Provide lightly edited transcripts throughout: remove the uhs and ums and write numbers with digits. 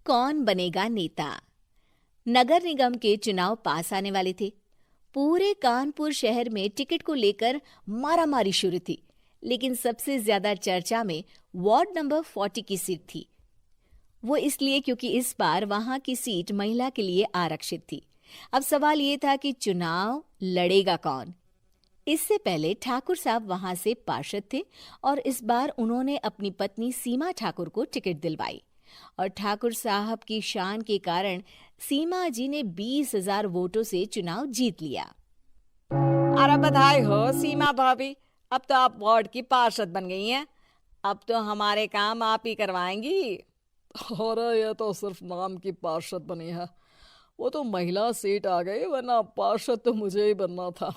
कौन बनेगा नेता। नगर निगम के चुनाव पास आने वाले थे। पूरे कानपुर शहर में टिकट को लेकर मारामारी शुरू थी, लेकिन सबसे ज्यादा चर्चा में वार्ड नंबर 40 की सीट थी। वो इसलिए क्योंकि इस बार वहां की सीट महिला के लिए आरक्षित थी। अब सवाल ये था कि चुनाव लड़ेगा कौन। इससे पहले ठाकुर साहब वहां से पार्षद थे और इस बार उन्होंने अपनी पत्नी सीमा ठाकुर को टिकट दिलवाई और ठाकुर साहब की शान के कारण सीमा जी ने 20,000 वोटों से चुनाव जीत लिया। अरे बधाई हो सीमा भाभी, अब तो आप वार्ड की पार्षद बन गई हैं। अब तो हमारे काम आप ही करवाएंगी। अरे ये तो सिर्फ नाम की पार्षद बनी है, वो तो महिला सीट आ गई, वरना पार्षद तो मुझे ही बनना था।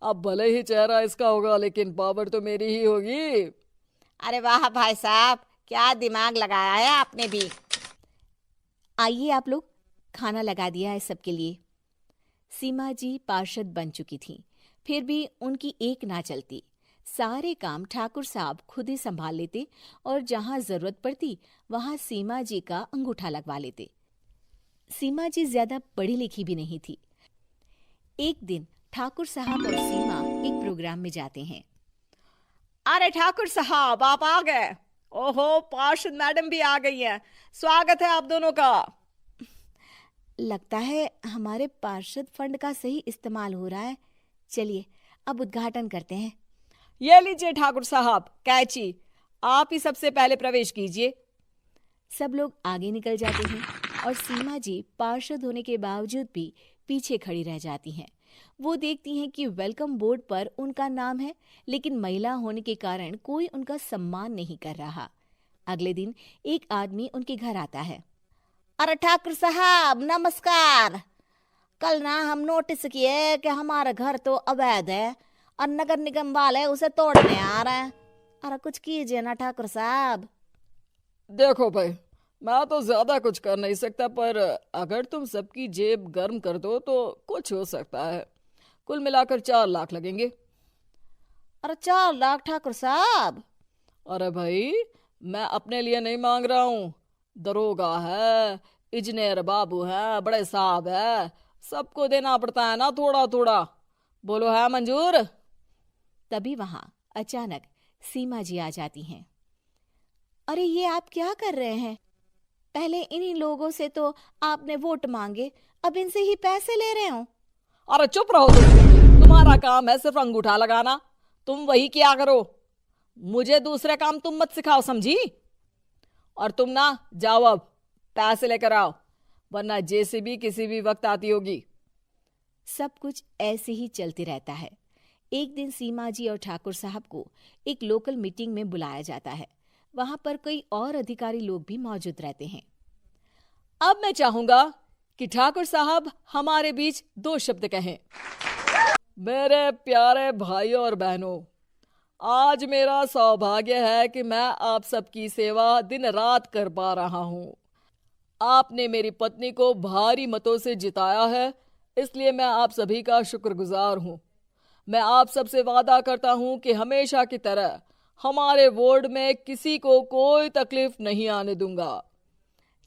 अब भले ही चेहरा इसका होगा, लेकिन पावर तो मेरी ही होगी। अरे वाह भाई साहब, क्या दिमाग लगाया है आपने भी। आइए आप लोग, खाना लगा दिया है सबके लिए। सीमा जी पार्षद बन चुकी थीं, फिर भी उनकी एक ना चलती। सारे काम ठाकुर साहब खुद ही संभाल लेते और जहां जरूरत पड़ती वहां सीमा जी का अंगूठा लगवा लेते। सीमा जी ज्यादा पढ़ी लिखी भी नहीं थी। एक दिन ठाकुर साहब और सीमा एक प्रोग्राम में जाते हैं। अरे ठाकुर साहब, आप आ गए। ओहो, पार्षद मैडम भी आ गई हैं। स्वागत है आप दोनों का। लगता है हमारे पार्षद फंड का सही इस्तेमाल हो रहा है। चलिए अब उद्घाटन करते हैं। ये लीजिए ठाकुर साहब कैची, आप ही सबसे पहले प्रवेश कीजिए। सब लोग आगे निकल जाते हैं और सीमा जी पार्षद होने के बावजूद भी पीछे खड़ी रह जाती हैं। वो देखती हैं कि वेलकम बोर्ड पर उनका नाम है, लेकिन महिला होने के कारण कोई उनका सम्मान नहीं कर रहा। अगले दिन एक आदमी उनके घर आता है। अरे ठाकुर साहब नमस्कार। कल ना हम नोटिस किए कि हमारा घर तो अवैध है और नगर निगम वाले उसे तोड़ने आ रहे हैं। अरे कुछ कीजिए ना ठाकुर साहब। देखो भाई, मैं तो ज्यादा कुछ कर नहीं सकता, पर अगर तुम सबकी जेब गर्म कर दो तो कुछ हो सकता है। कुल मिलाकर 4 लाख लगेंगे। अरे 4 लाख ठाकुर साहब? अरे भाई, मैं अपने लिए नहीं मांग रहा हूँ। दरोगा है, इंजीनियर बाबू है, बड़े साहब है, सबको देना पड़ता है ना थोड़ा थोड़ा। बोलो है मंजूर? तभी वहां अचानक सीमा जी आ जाती हैं। अरे ये आप क्या कर रहे हैं? पहले इन्हीं लोगों से तो आपने वोट मांगे, अब इनसे ही पैसे ले रहे हो। अरे चुप रहो तुम, तुम्हारा काम है सिर्फ अंगूठा लगाना, तुम वही किया करो। मुझे दूसरे काम तुम मत सिखाओ, समझी? और तुम ना जाओ, अब पैसे लेकर आओ, वरना जेसीबी किसी भी वक्त आती होगी। सब कुछ ऐसे ही चलते रहता है। एक दिन सीमा जी और ठाकुर साहब को एक लोकल मीटिंग में बुलाया जाता है। वहां पर कई और अधिकारी लोग भी मौजूद रहते हैं। अब मैं चाहूंगा कि ठाकुर साहब हमारे बीच 2 शब्द कहें। मेरे प्यारे भाइयों और बहनों, आज मेरा सौभाग्य है कि मैं आप सबकी सेवा दिन रात कर पा रहा हूं। आपने मेरी पत्नी को भारी मतों से जिताया है, इसलिए मैं आप सभी का शुक्रगुजार हूं। मैं आप सबसे वादा करता हूं कि हमेशा की तरह हमारे वार्ड में किसी को कोई तकलीफ नहीं आने दूंगा।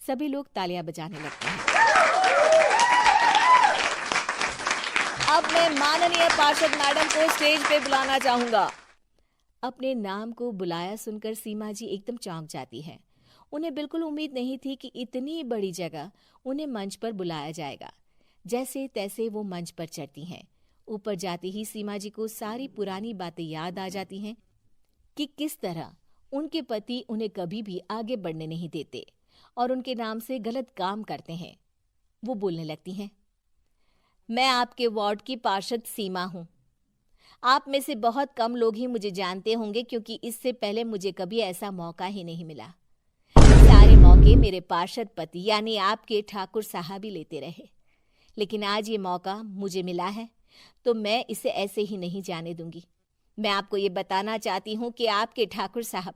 सभी लोग तालियां बजाने लगते हैं। अब मैं माननीय पार्षद मैडम को स्टेज पे बुलाना चाहूंगा। अपने नाम को बुलाया सुनकर सीमा जी एकदम चौंक जाती है। उन्हें बिल्कुल उम्मीद नहीं थी कि इतनी बड़ी जगह उन्हें मंच पर बुलाया जाएगा। जैसे तैसे वो मंच पर चढ़ती हैं। ऊपर जाते ही सीमा जी को सारी पुरानी बातें याद आ जाती हैं कि किस तरह उनके पति उन्हें कभी भी आगे बढ़ने नहीं देते और उनके नाम से गलत काम करते हैं। वो बोलने लगती हैं, मैं आपके वार्ड की पार्षद सीमा हूं। आप में से बहुत कम लोग ही मुझे जानते होंगे, क्योंकि इससे पहले मुझे कभी ऐसा मौका ही नहीं मिला। सारे मौके मेरे पार्षद पति यानी आपके ठाकुर साहब ही लेते रहे, लेकिन आज ये मौका मुझे मिला है तो मैं इसे ऐसे ही नहीं जाने दूंगी। मैं आपको ये बताना चाहती हूँ कि आपके ठाकुर साहब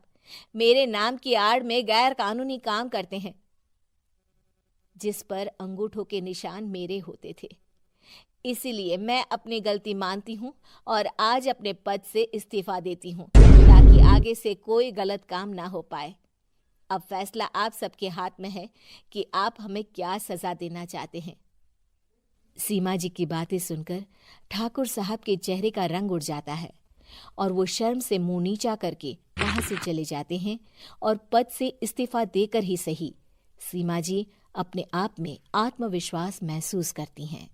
मेरे नाम की आड़ में गैर कानूनी काम करते हैं, जिस पर अंगूठों के निशान मेरे होते थे। इसीलिए मैं अपनी गलती मानती हूँ और आज अपने पद से इस्तीफा देती हूँ, ताकि आगे से कोई गलत काम ना हो पाए। अब फैसला आप सबके हाथ में है कि आप हमें क्या सजा देना चाहते हैं। सीमा जी की बातें सुनकर ठाकुर साहब के चेहरे का रंग उड़ जाता है और वो शर्म से मुंह नीचा करके वहां से चले जाते हैं और पद से इस्तीफा देकर ही सही सीमा जी अपने आप में आत्मविश्वास महसूस करती हैं।